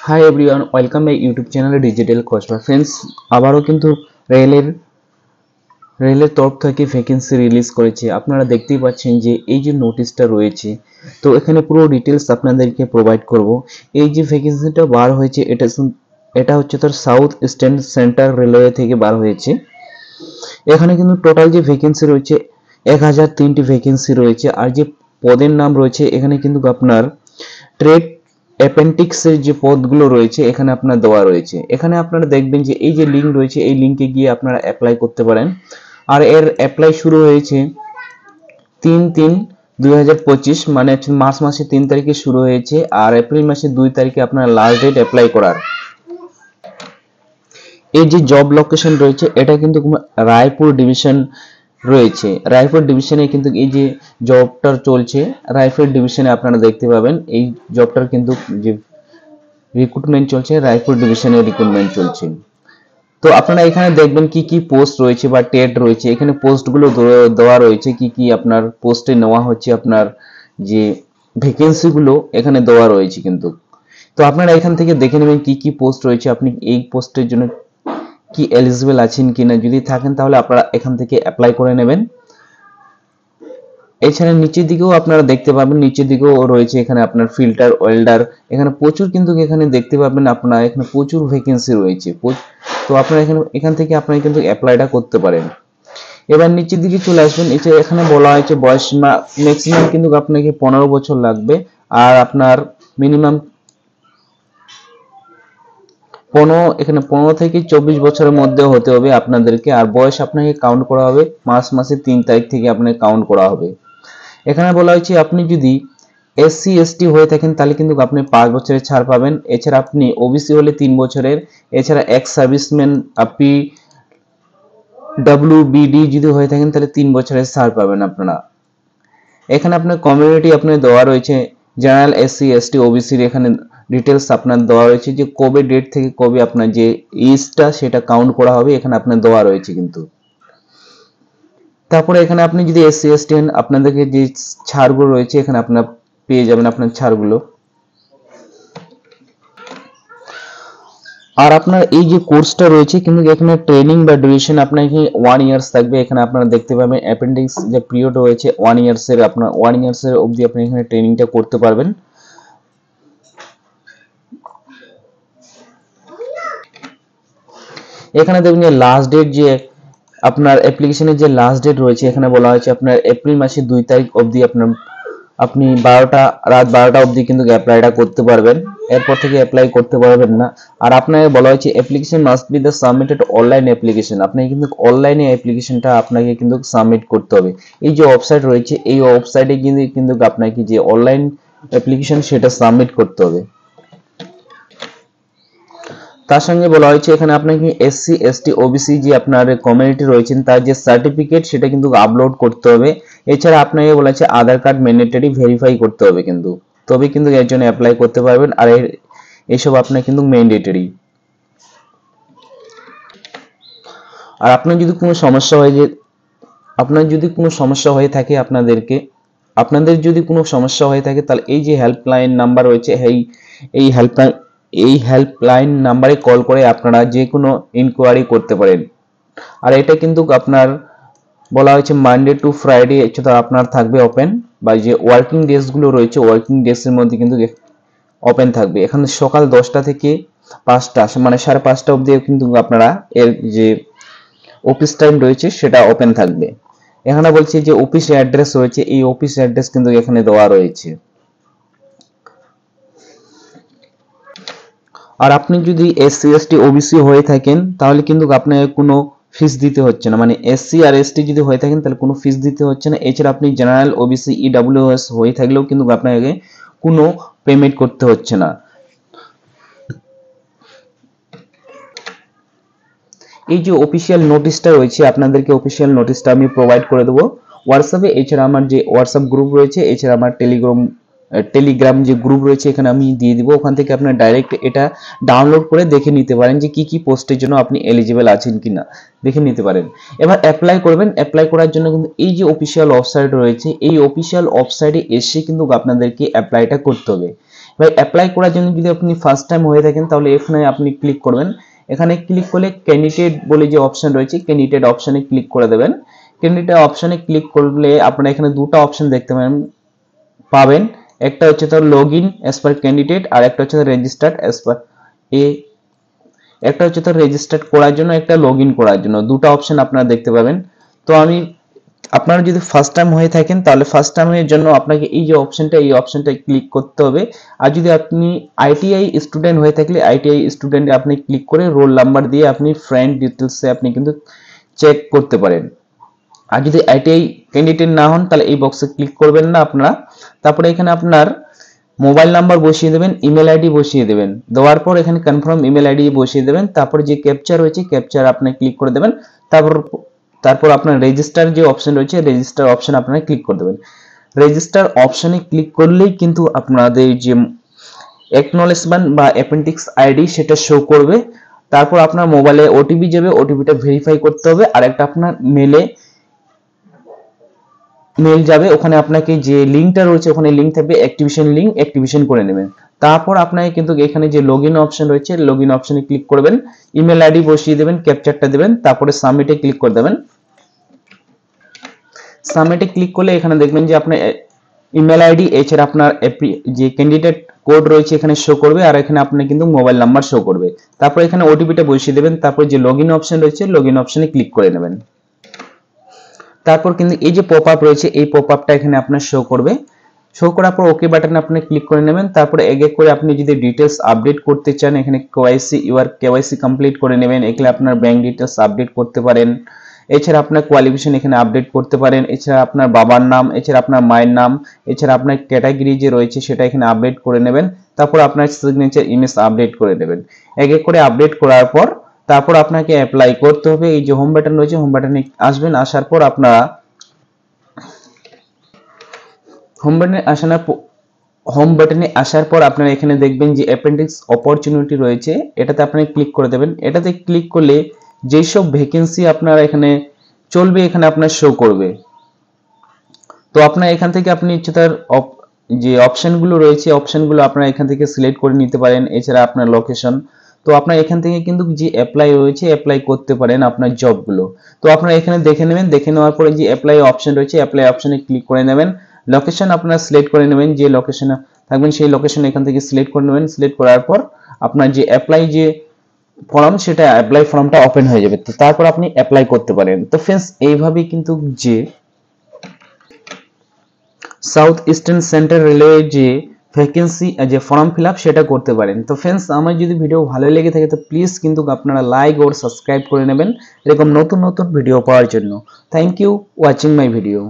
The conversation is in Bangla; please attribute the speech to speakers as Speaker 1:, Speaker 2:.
Speaker 1: Hi everyone, welcome my YouTube চ্যানেলে ডিজিটাল খসড়া। ফ্রেন্ডস, আবারও কিন্তু রেলের রেলের তরফ থেকে ভ্যাকেন্সি রিলিজ করেছে। আপনারা দেখতেই পাচ্ছেন যে এই যে নোটিশটা রয়েছে, তো এখানে পুরো ডিটেলস আপনাদেরকে প্রোভাইড করব। এই যে ভ্যাকেন্সিটা বার হয়েছে এটা হচ্ছে তার সাউথ ইস্টার্ন সেন্ট্রাল রেলওয়ে থেকে বার হয়েছে। এখানে কিন্তু টোটাল যে ভ্যাকেন্সি রয়েছে 1003টি ভ্যাকেন্সি রয়েছে। আর যে পদের নাম রয়েছে এখানে কিন্তু আপনার ট্রেড অ্যাপেন্ডিক্সের যে পদগুলো রয়েছে এখানে আপনার দেওয়া রয়েছে। এখানে আপনারা দেখবেন যে এই যে লিঙ্ক রয়েছে, এই লিঙ্কে গিয়ে আপনারা অ্যাপ্লাই করতে পারেন। আর এর অ্যাপ্লাই শুরু হয়েছে 3/3/2025, মানে মার্চ মাসের 3 তারিখে শুরু হয়েছে, আর এপ্রিল মাসের 2 তারিখে আপনার লাস্ট ডেট অ্যাপ্লাই করার। এই যে জব লোকেশন রয়েছে এটা কিন্তু রায়পুর ডিভিশন রয়েছে। রায়পুর ডিভিশনে কিন্তু এই যে জবটার চলছে, রায়পুর ডিভিশনে আপনারা দেখতে পাবেন এই জবটার কিন্তু যে রিক্রুটমেন্ট চলছে, রায়পুর ডিভিশনে রিক্রুটমেন্ট চলছে। তো আপনারা এখানে দেখবেন কি কি পোস্ট রয়েছে বা টেট রয়েছে, এখানে পোস্টগুলো দেওয়া রয়েছে, কি কি আপনার পোস্টে নেওয়া হচ্ছে, আপনার যে ভ্যাকেন্সিগুলো এখানে দেওয়া রয়েছে কিন্তু। তো আপনারা এখান থেকে দেখে নেবেন কি কি পোস্ট রয়েছে, আপনি এই পোস্টের জন্য কি এলিজিবল আছেন কিনা। যদি থাকেন তাহলে আপনারা এখান থেকে অ্যাপ্লাই করে নেবেন। এছাড়া নিচের দিকেও আপনারা দেখতে পাবেন, নিচের দিকেও রয়েছে এখানে আপনার ফিল্টার ওয়েল্ডার, এখানে প্রচুর কিন্তু এখানে দেখতে পাবেন আপনারা এখানে প্রচুর ভ্যাকেন্সি রয়েছে। তো আপনারা এখান থেকে আপনারা কিন্তু অ্যাপ্লাইটা করতে পারেন। এবার নিচের দিকে চলে আসবেন। এখানে বলা হয়েছে বয়স ম্যাক্সিমাম কিন্তু আপনাকে 15 বছর লাগবে, আর আপনার মিনিমাম 15 থেকে 24 বছরের মধ্যে হতে হবে আপনাদেরকে। আর বয়স আপনাকে কাউন্ট করা হবে মার্চ মাসের 3 তারিখ থেকে আপনাকে কাউন্ট করা হবে। এখানে বলা হয়েছে আপনি যদি এসসি এসটি হয়ে থাকেন তাহলে কিন্তু আপনি 5 বছরের ছাড় পাবেন। এছাড়া আপনি ওবিসি হলে 3 বছরের। এছাড়া এক্স সার্ভিসম্যান আপনি ডব্লিউবিডি যদি হয়ে থাকেন তাহলে 3 বছরের ছাড় পাবেন আপনারা। এখানে আপনার কমিউনিটি আপনার দেওয়া রয়েছে, জেনারেল, এসসি এসটি ওবিসির এখানে ডিটেলস আপনার দেওয়া রয়েছে যে কবে ডেট থেকে কবে আপনার যে এজটা সেটা কাউন্ট করা হবে, এখানে আপনার দেওয়া রয়েছে কিন্তু। তারপরে এখানে আপনি যদি এসসি এসটি হন আপনাদেরকে যে ছাড়গুলো রয়েছে এখানে আপনার পেয়ে যাবেন আপনার ছাড়গুলো। আর আপনার এই যে কোর্সটা রয়েছে কিন্তু এখানে ট্রেনিং বা ডিউরেশন আপনাকে 1 ইয়ার্স থাকবে। এখানে আপনারা দেখতে পাবেন অ্যাপেন্ডিক্স যে পিরিয়ড রয়েছে 1 ইয়ার্সের, আপনার 1 ইয়ার্সের অবধি আপনি এখানে ট্রেনিংটা করতে পারবেন। এখানে দেখবেন যে লাস্ট ডেট যে আপনার অ্যাপ্লিকেশনের যে লাস্ট ডেট রয়েছে এখানে বলা হয়েছে আপনার এপ্রিল মাসের 2 তারিখ অবধি আপনি রাত 12টা অবধি কিন্তু অ্যাপ্লাইটা করতে পারবেন। এরপর থেকে অ্যাপ্লাই করতে পারবেন না। আর আপনাকে বলা হয়েছে application must be the submitted online application, আপনাকে কিন্তু অনলাইনে অ্যাপ্লিকেশনটা আপনাকে কিন্তু সাবমিট করতে হবে। এই যে ওয়েবসাইট রয়েছে এই ওয়েবসাইটে কিন্তু আপনাকে যে অনলাইন অ্যাপ্লিকেশন সেটা সাবমিট করতে হবে। তার সঙ্গে বলা হয়েছে এখানে আপনাকে এসসি এসটি ওবিসি যে আপনার কমিউনিটি রয়েছেন তার যে সার্টিফিকেট সেটা কিন্তু আপলোড করতে হবে। এছাড়া আপনাকে বলা হয়েছে আধার কার্ড ম্যান্ডেটরি ভেরিফাই করতে হবে কিন্তু, তবে কিন্তু এর জন্য অ্যাপ্লাই করতে পারবেন। আর এইসব আপনার কিন্তু ম্যান্ডেটরি। আর আপনার যদি কোনো সমস্যা হয়ে থাকে আপনাদের যদি কোনো সমস্যা হয়ে থাকে তাহলে এই যে হেল্পলাইন নাম্বার রয়েছে এই হেল্পলাইন নাম্বারে কল করে আপনারা যে কোনো ইনকোয়ারি করতে পারেন। আর এটা কিন্তু আপনার বলা হয়েছে মানডে টু ফ্রাইডে আপনার থাকবে ওপেন, বা যে ওয়ার্কিং ডেজগুলো রয়েছে ওয়ার্কিং ডেজের মধ্যে কিন্তু ওপেন থাকবে। এখানে সকাল 10টা থেকে 5টা মানে 5:30 অবধি কিন্তু আপনারা এর যে অফিস টাইম রয়েছে সেটা ওপেন থাকবে। এখানে বলছে যে অফিস অ্যাড্রেস রয়েছে, এই অফিস অ্যাড্রেস কিন্তু এখানে দেওয়া রয়েছে। আর আপনি যদি এসসি এসটি ওবিসি হয়ে থাকেন তাহলে কিন্তু আপনাকে কোনো ফিস দিতে হচ্ছে না, মানে এসসি আর এসটি যদি হয়ে থাকেন তাহলে কোনো ফিস দিতে হচ্ছে না। এছাড়া আপনি জেনারেল ওবিসি ইডব্লিউএস হয়ে থাকলেও কিন্তু আপনাকে কোনো পেমেন্ট করতে হচ্ছে না। এই যে অফিসিয়াল নোটিশটা রয়েছে আপনাদেরকে অফিসিয়াল নোটিশটা আমি প্রোভাইড করে দেবো হোয়াটসঅ্যাপে। এছাড়া আমার যে হোয়াটসঅ্যাপ গ্রুপ রয়েছে, এছাড়া আমার টেলিগ্রাম যে গ্রুপ রয়েছে এখানে আমি দিয়ে দিব। ওখান থেকে আপনারা ডাইরেক্ট এটা ডাউনলোড করে দেখে নিতে পারেন যে কি কি পোস্টের জন্য আপনি এলিজিবল আছেন কিনা দেখে নিতে পারেন। এবার অ্যাপ্লাই করবেন। অ্যাপ্লাই করার জন্য কিন্তু এই যে অফিসিয়াল ওয়েবসাইট রয়েছে এই অফিসিয়াল ওয়েবসাইটে এসে কিন্তু আপনাদেরকে অ্যাপ্লাইটা করতে হবে। ভাই অ্যাপ্লাই করার জন্য যদি আপনি ফার্স্ট টাইম হয়ে থাকেন তাহলে এখানে আপনি ক্লিক করবেন। এখানে ক্লিক করলে ক্যান্ডিডেট বলে যে অপশন রয়েছে ক্যান্ডিডেট অপশনে ক্লিক করে দেবেন। ক্যান্ডিডেট অপশনে ক্লিক করলে আপনারা এখানে দুটো অপশন দেখতে পাবেন। একটা হচ্ছে তো log in as per candidate, আর একটা হচ্ছে রেজিস্টার্ড অ্যাজ পার একটা হচ্ছে তো রেজিস্টার্ড করার জন্য, একটা লগ ইন করার জন্য, দুটো অপশন আপনারা দেখতে পাবেন। তো আপনারা যদি ফার্স্ট টাইম হয়ে থাকেন তাহলে ফার্স্ট টাইমের জন্য আপনাকে এই যে এই অপশনটা ক্লিক করতে হবে। আর যদি আপনি আইটিআই স্টুডেন্ট হয়ে থাকলে আইটিআই স্টুডেন্টে আপনি ক্লিক করে রোল নাম্বার দিয়ে আপনি ফ্রেন্ড ডিটেলসে আপনি কিন্তু চেক করতে পারেন। আর যদি আইটিআই ক্যান্ডিডেট না হন তাহলে এই বক্সে ক্লিক করবেন না আপনারা। তারপরে এখানে আপনার মোবাইল নাম্বার বসিয়ে দেবেন, ইমেল আইডি বসিয়ে দেবেন, দেওয়ার পর এখানে কনফার্ম ইমেল আইডি বসিয়ে দেবেন। তারপর যে ক্যাপচা রয়েছে ক্যাপচার আপনি ক্লিক করে দেবেন। তারপর আপনার রেজিস্টার যে অপশন রয়েছে রেজিস্টার অপশন আপনারা ক্লিক করে দেবেন। রেজিস্টার অপশনে ক্লিক করলেই কিন্তু আপনাদের যে অ্যাকনলেজমেন্ট বা অ্যাপেন্ডিক্স আইডি সেটা শো করবে। তারপর আপনার মোবাইলে ওটিপি যাবে, ওটিপিটা ভেরিফাই করতে হবে। আর একটা আপনার মেল যাবে, ওখানে আপনাকে যে লিঙ্কটা রয়েছে ওখানে লিঙ্ক থাকবে, লিঙ্ক অ্যাক্টিভেশন করে নেবেন। তারপর আপনাকে কিন্তু এখানে যে লগইন অপশন রয়েছে লগইন অপশনে ক্লিক করবেন, ইমেল আইডি বসিয়ে দেবেন, ক্যাপচারটা দেবেন, তারপরে সাবমিটে ক্লিক করে দেবেন। সাবমিটে ক্লিক করলে এখানে দেখবেন যে আপনার ইমেল আইডি এছাড়া আপনার যে ক্যান্ডিডেট কোড রয়েছে এখানে শো করবে, আর এখানে আপনি কিন্তু মোবাইল নাম্বার শো করবে। তারপর এখানে ওটিপিটা বসিয়ে দেবেন, তারপর যে লগইন অপশন রয়েছে লগইন অপশনে ক্লিক করে নেবেন। তারপর কিন্তু এই যে পপ আপ রয়েছে এই পপ আপটা এখানে আপনার শো করবে। শো করার পর ওকে বাটনে আপনি ক্লিক করে নেবেন। তারপরে এক এক করে আপনি যদি ডিটেলস আপডেট করতে চান এখানে কেওয়াইসি কমপ্লিট করে নেবেন। এখানে আপনার ব্যাংক ডিটেলস আপডেট করতে পারেন, এছাড়া আপনার কোয়ালিফিকেশন এখানে আপডেট করতে পারেন, এছাড়া আপনার বাবার নাম, এছাড়া আপনার মায়ের নাম, এছাড়া আপনার ক্যাটাগরি যে রয়েছে সেটা এখানে আপডেট করে নেবেন। তারপর আপনার সিগনেচার ইমেজ আপডেট করে নেবেন। এক এক করে আপডেট করার পর তারপর আপনাকে অ্যাপ্লাই করতে হবে। এই যে হোম বাটন রয়েছে হোম বাটনে আসবেন, আসার পর আপনারা হোম বাটনে আসার পর আপনারা এখানে দেখবেন যে অ্যাপেন্ডিক্স অপরচুনিটি রয়েছে, এটাতে আপনি ক্লিক করে দেবেন। এটাতে ক্লিক করলে যেসব ভ্যাকেন্সি আপনারা এখানে চলবে এখানে আপনার শো করবে। তো আপনার এখান থেকে আপনি তার যে অপশনগুলো রয়েছে অপশনগুলো আপনারা এখান থেকে সিলেক্ট করে নিতে পারেন, এছাড়া আপনার লোকেশন। তো আপনার এখান থেকে কিন্তু যে অ্যাপ্লাই রয়েছে অ্যাপ্লাই করতে পারেন আপনার জবগুলো। তো আপনারা এখানে দেখে নেবেন, দেখে নেওয়ার পরে যে অ্যাপ্লাই অপশন রয়েছে অ্যাপ্লাই অপশনে ক্লিক করে নেবেন। লোকেশন আপনারা সিলেক্ট করে নেবেন, যে লোকেশনে থাকবেন সেই লোকেশন এখান থেকে সিলেক্ট করে নেবেন। সিলেক্ট করার পর আপনার যে অ্যাপ্লাই যে ফর্ম সেটা অ্যাপ্লাই ফর্মটা ওপেন হয়ে যাবে। তো তারপর আপনি অ্যাপ্লাই করতে পারেন। তো फ्रेंड्स এইভাবেই কিন্তু যে সাউথ ইস্টার্ন সেন্ট্রাল রেলওয়ে যে ভ্যাকেন্সি যে ফর্ম ফিল আপ সেটা করতে পারেন। তো फ्रेंड्स আমার যদি ভিডিও ভালো লেগে থাকে তো প্লিজ কিন্তু আপনারা লাইক और সাবস্ক্রাইব করে নেবেন এরকম নতুন নতুন ভিডিও পাওয়ার জন্য। Thank you watching my video.